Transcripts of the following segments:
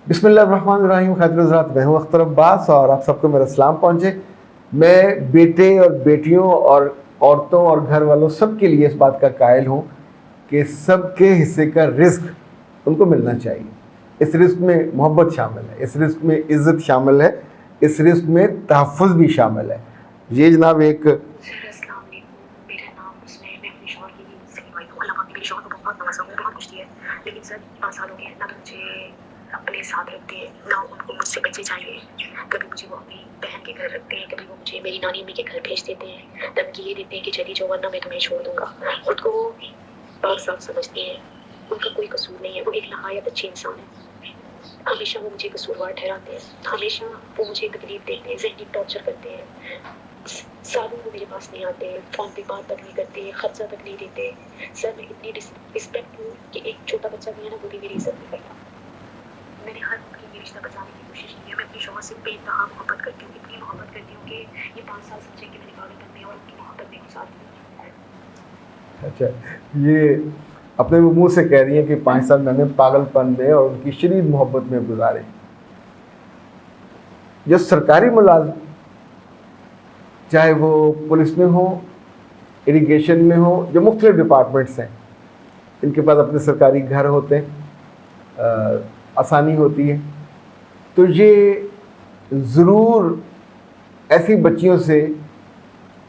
बिस्मिल्लाहिर्रहमानिर्रहीम। खैर मैं हूँ अख्तर अब्बास और आप सबको मेरा सलाम पहुँचे। मैं बेटे और बेटियों और औरतों और घर वालों सब के लिए इस बात का कायल हूँ कि सबके हिस्से का रिस्क उनको मिलना चाहिए। इस रिस्क में मोहब्बत शामिल है, इस रिस्क में इज़्ज़त शामिल है, इस रिस्क में तहफ़्फ़ुज़ भी शामिल है। ये जनाब एक मेरा नाम उसमें मैं अपने शौहर की सही वाइफ को अल्लाह मेरे शौहर को बहुत नवाज़ा हूँ, बहुत कुछ दिया है, लेकिन सर 5 साल हो गए ना तो मुझे अपने साथ रखते हैं ना उनको मुझसे बच्चे चाहिए। कभी मुझे वो अपनी बहन के घर रखते हैं, कभी वो मुझे मेरी नानी अम्मी के घर भेज देते हैं, धमकी ये देते हैं कि चली जाओ वरना मैं तुम्हें छोड़ दूंगा। खुद को वो पाक साफ समझते हैं, उनका कोई कसूर नहीं है, वो एक नहायत अच्छे इंसान है। हमेशा वो मुझे कसूरवार ठहराते हैं, हमेशा वो मुझे तकलीफ देते हैं, ज़हनी टॉर्चर करते हैं। सालों वो मेरे पास नहीं आते, फ़ोन पे बात तक नहीं करते, खर्चा तक नहीं देते। सर मैं इतनी रिस्पेक्ट हूँ कि एक छोटा बच्चा भी है ना वो भी मेरी इज्जत नहीं करता। मैंने हर मुमकिन ये रिश्ता बचाने की कोशिश की है। मैं अपने शौहर से बेइंतहा मोहब्बत करती हूँ, इतनी मोहब्बत करती हूँ कि ये 5 साल समझे कि मैंने पागलपन में और उनकी मोहब्बत में गुजार दी। अच्छा, ये अपने मुंह से कह रही हैं कि 5 साल मैंने पागलपन में और उनकी शदीद मोहब्बत में गुजारे। जो सरकारी मुलाजिम, चाहे वो पुलिस में हो, इरिगेशन में हो, जो मुख्तलिफ डिपार्टमेंट्स हैं, इनके पास अपने सरकारी घर होते हैं, आसानी होती है, तो ये ज़रूर ऐसी बच्चियों से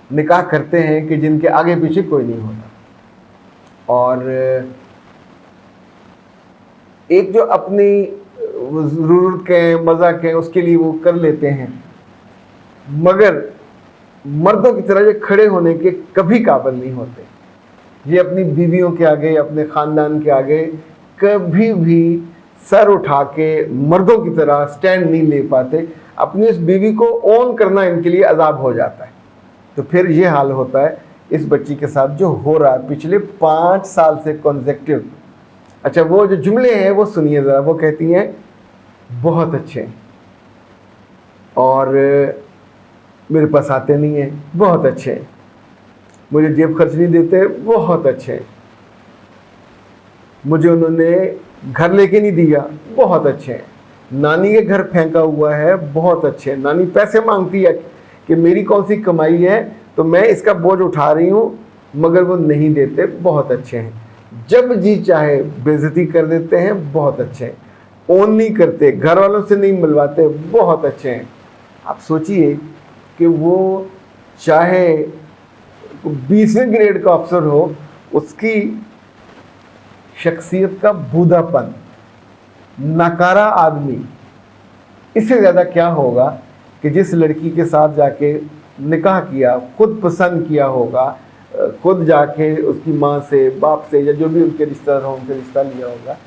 निकाह करते हैं कि जिनके आगे पीछे कोई नहीं होता। और एक जो अपनी ज़रूरत के मज़ा के उसके लिए वो कर लेते हैं, मगर मर्दों की तरह ये खड़े होने के कभी काबिल नहीं होते। ये अपनी बीवियों के आगे, अपने ख़ानदान के आगे कभी भी सर उठा के मर्दों की तरह स्टैंड नहीं ले पाते। अपनी इस बीवी को ओन करना इनके लिए अजाब हो जाता है। तो फिर ये हाल होता है इस बच्ची के साथ जो हो रहा है पिछले 5 साल से कॉन्सेक्टिव। अच्छा, वो जो जुमले हैं वो सुनिए ज़रा। वो कहती हैं बहुत अच्छे और मेरे पास आते नहीं हैं, बहुत अच्छे हैं, मुझे जेब खर्च नहीं देते, बहुत अच्छे हैं, मुझे उन्होंने घर लेके नहीं दिया, बहुत अच्छे हैं, नानी के घर फेंका हुआ है, बहुत अच्छे हैं, नानी पैसे मांगती है कि मेरी कौन सी कमाई है तो मैं इसका बोझ उठा रही हूँ, मगर वो नहीं देते, बहुत अच्छे हैं, जब जी चाहे बेइज्जती कर देते हैं, बहुत अच्छे हैं, ओन नहीं करते, घर वालों से नहीं मिलवाते, बहुत अच्छे हैं। आप सोचिए कि वो चाहे 20वें ग्रेड का अफसर हो, उसकी शख्सियत का बूढ़ापन, नकारा आदमी, इससे ज़्यादा क्या होगा कि जिस लड़की के साथ जाके निकाह किया, खुद पसंद किया होगा, खुद जाके उसकी माँ से, बाप से या जो भी उनके रिश्तेदार हो उनसे रिश्ता लिया होगा,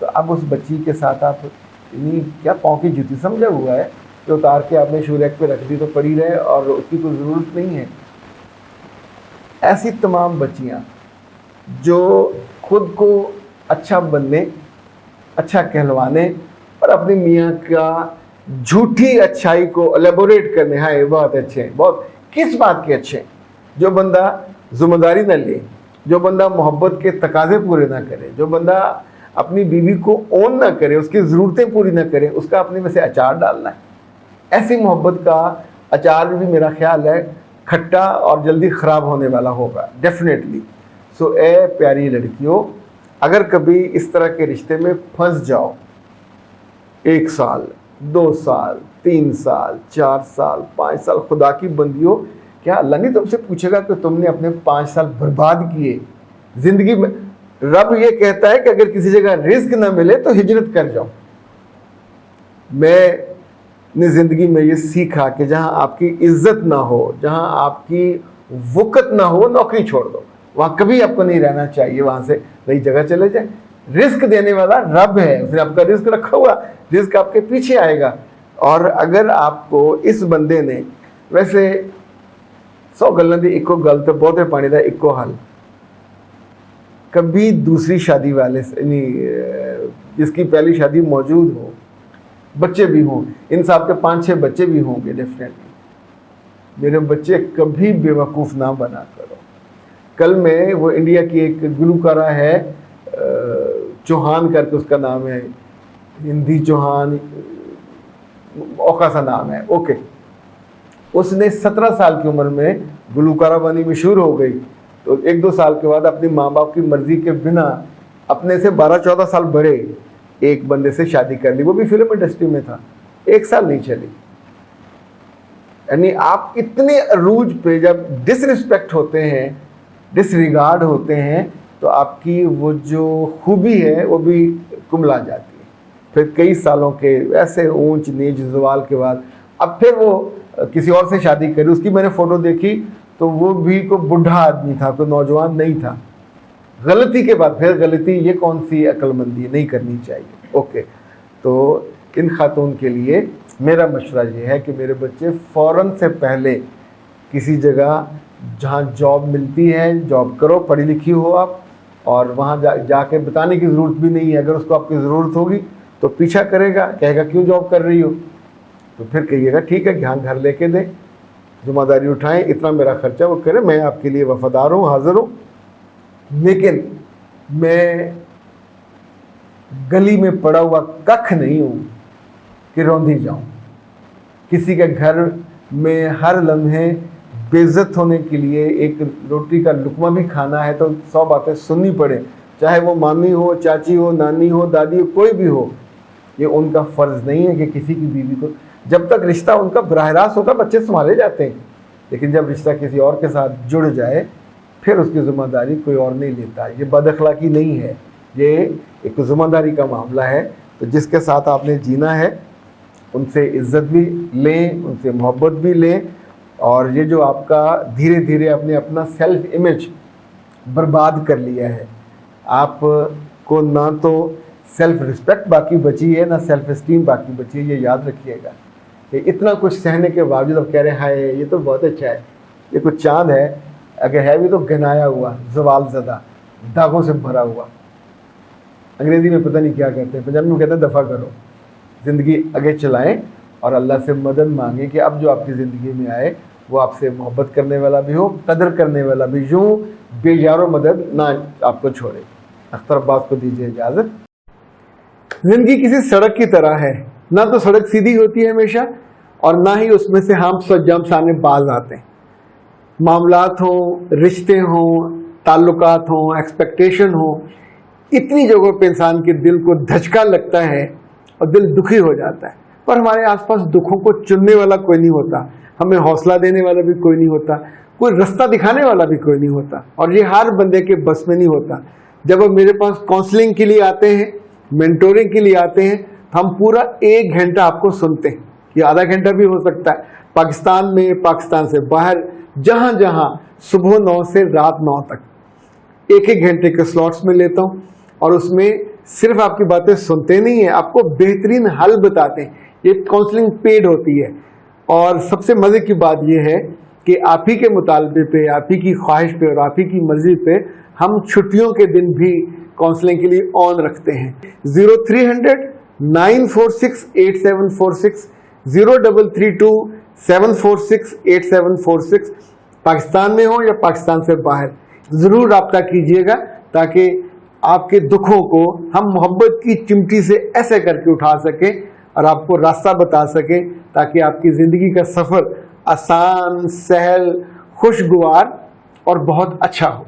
तो अब उस बच्ची के साथ आप इतनी क्या पाँव की जूती समझा हुआ है कि उतार के आपने शू रैक पे रख दी तो पड़ी रहे और उसकी कोई ज़रूरत नहीं है। ऐसी तमाम बच्चियाँ जो खुद को अच्छा बनने, अच्छा कहलवाने और अपनी मियाँ का झूठी अच्छाई को एलेबोरेट करने, हाँ बहुत अच्छे हैं, बहुत किस बात के अच्छे हैं? जो बंदा जिम्मेदारी न ले, जो बंदा मोहब्बत के तकाजे पूरे ना करे, जो बंदा अपनी बीवी को ओन ना करे, उसकी ज़रूरतें पूरी ना करे, उसका अपने में से अचार डालना है। ऐसी मोहब्बत का अचार भी मेरा ख्याल है खट्टा और जल्दी ख़राब होने वाला होगा, डेफिनेटली। सो ए प्यारी लड़कियों, अगर कभी इस तरह के रिश्ते में फंस जाओ, 1 साल, 2 साल, 3 साल, 4 साल, 5 साल, खुदा की बंदियों, क्या अल्लाह नहीं तुमसे पूछेगा कि तुमने अपने 5 साल बर्बाद किए ज़िंदगी में? रब ये कहता है कि अगर किसी जगह रिस्क ना मिले तो हिजरत कर जाओ। मैं अपनी ज़िंदगी में ये सीखा कि जहाँ आपकी इज्जत ना हो, जहाँ आपकी वक़्त ना हो, नौकरी छोड़ दो, वहाँ कभी आपको नहीं रहना चाहिए, वहाँ से नई जगह चले जाए। रिस्क देने वाला रब है, उसने आपका रिस्क रखा हुआ, रिस्क आपके पीछे आएगा। और अगर आपको इस बंदे ने, वैसे 100 गल्लां दी इक्को गल तो बहुते पानी दा इक्को हल, कभी दूसरी शादी वाले से नहीं, जिसकी पहली शादी मौजूद हो, बच्चे भी हों, इन साहब के 5-6 बच्चे भी होंगे डेफिनेटली, मेरे बच्चे कभी बेवकूफ़ ना बना करो। कल में वो इंडिया की एक गुलकारा है, चौहान करके उसका नाम है, हिंदी चौहान, औखा सा नाम है, ओके। उसने 17 साल की उम्र में गुलकारा बनी, मशहूर हो गई। तो 1-2 साल के बाद अपनी माँ बाप की मर्जी के बिना अपने से 12-14 साल बड़े एक बंदे से शादी कर ली, वो भी फिल्म इंडस्ट्री में था। 1 साल नहीं चली। यानी आप इतने अरूज पे जब डिसरिस्पेक्ट होते हैं, डिसरिगार्ड होते हैं, तो आपकी वो जो खूबी है वो भी कुमला जाती है। फिर कई सालों के ऐसे ऊंच नीच जवाल के बाद अब फिर वो किसी और से शादी करी। उसकी मैंने फ़ोटो देखी तो वो भी कोई बुढ़ा आदमी था, कोई नौजवान नहीं था। गलती के बाद फिर गलती, ये कौन सी अक्लमंदी, नहीं करनी चाहिए। ओके, तो इन खातून के लिए मेरा मशवरा ये है कि मेरे बच्चे फ़ौरन से पहले किसी जगह जहाँ जॉब मिलती है, जॉब करो, पढ़ी लिखी हो आप, और वहाँ जाके बताने की ज़रूरत भी नहीं है। अगर उसको आपकी ज़रूरत होगी तो पीछा करेगा, कहेगा क्यों जॉब कर रही हो, तो फिर कहिएगा ठीक है कि हाँ घर लेके दें, जिम्मेदारी उठाएं, इतना मेरा खर्चा वो करे, मैं आपके लिए वफादार हूँ, हाजिर हूँ। लेकिन मैं गली में पड़ा हुआ कख नहीं हूँ कि रौंदी जाऊँ। किसी के घर में हर लम्हे बेइज्जत होने के लिए एक रोटी का लुकमा भी खाना है तो 100 बातें सुननी पड़े, चाहे वो मामी हो, चाची हो, नानी हो, दादी हो, कोई भी हो। ये उनका फ़र्ज़ नहीं है कि किसी की बीवी को, जब तक रिश्ता उनका बराह रास्त होता बच्चे संभाले जाते हैं, लेकिन जब रिश्ता किसी और के साथ जुड़ जाए फिर उसकी ज़िम्मेदारी कोई और नहीं लेता। ये बदअखलाकी नहीं है, ये एक ज़िम्मेदारी का मामला है। तो जिसके साथ आपने जीना है उनसे इज़्ज़त भी लें, उनसे मोहब्बत भी लें, और ये जो आपका धीरे धीरे आपने अपना सेल्फ इमेज बर्बाद कर लिया है, आपको ना तो सेल्फ रिस्पेक्ट बाकी बची है, ना सेल्फ इस्टीम बाकी बची है। ये याद रखिएगा कि इतना कुछ सहने के बावजूद अब कह रहे हैं हाय ये तो बहुत अच्छा है, ये कुछ चाँद है, अगर है भी तो गनाया हुआ, ज़वाल ज़दा, दागों से भरा हुआ। अंग्रेज़ी में पता नहीं क्या कहते हैं, पंजाबी में कहते हैं दफ़ा करो, ज़िंदगी आगे चलाएं और अल्लाह से मदद मांगें कि अब जो आपकी ज़िंदगी में आए वो आपसे मोहब्बत करने वाला भी हो, कदर करने वाला भी, यूँ बेयारो मदद ना आपको छोड़े। अख्तर अब्बास को दीजिए इजाज़त। ज़िंदगी किसी सड़क की तरह है, ना तो सड़क सीधी होती है हमेशा, और ना ही उसमें से हम सज्जम सामने बाज आते हैं। मामलात हों, रिश्ते हों, ताल्लुकात हों, एक्सपेक्टेशन हो, इतनी जगहों पे इंसान के दिल को धचका लगता है और दिल दुखी हो जाता है। पर हमारे आसपास दुखों को चुनने वाला कोई नहीं होता, हमें हौसला देने वाला भी कोई नहीं होता, कोई रास्ता दिखाने वाला भी कोई नहीं होता, और ये हर बंदे के बस में नहीं होता। जब वो मेरे पास काउंसलिंग के लिए आते हैं, मेंटोरिंग के लिए आते हैं, तो हम पूरा 1 घंटा आपको सुनते हैं, ये आधा घंटा भी हो सकता है। पाकिस्तान में, पाकिस्तान से बाहर, जहाँ जहाँ सुबह 9 से रात 9 तक 1-1 घंटे के स्लॉट्स में लेता हूँ, और उसमें सिर्फ आपकी बातें सुनते नहीं है, आपको बेहतरीन हल बताते हैं। ये काउंसलिंग पेड होती है, और सबसे मज़े की बात यह है कि आप ही के मुतालबे पे, आप ही की ख्वाहिश पे और आप ही की मर्जी पे हम छुट्टियों के दिन भी काउंसलिंग के लिए ऑन रखते हैं। 0300 946 8746, 0332 746 8746। पाकिस्तान में हो या पाकिस्तान से बाहर, ज़रूर रब्ता कीजिएगा ताकि आपके दुखों को हम मोहब्बत की चिमटी से ऐसे करके उठा सकें और आपको रास्ता बता सकें, ताकि आपकी ज़िंदगी का सफ़र आसान, सहल, खुशगवार और बहुत अच्छा हो।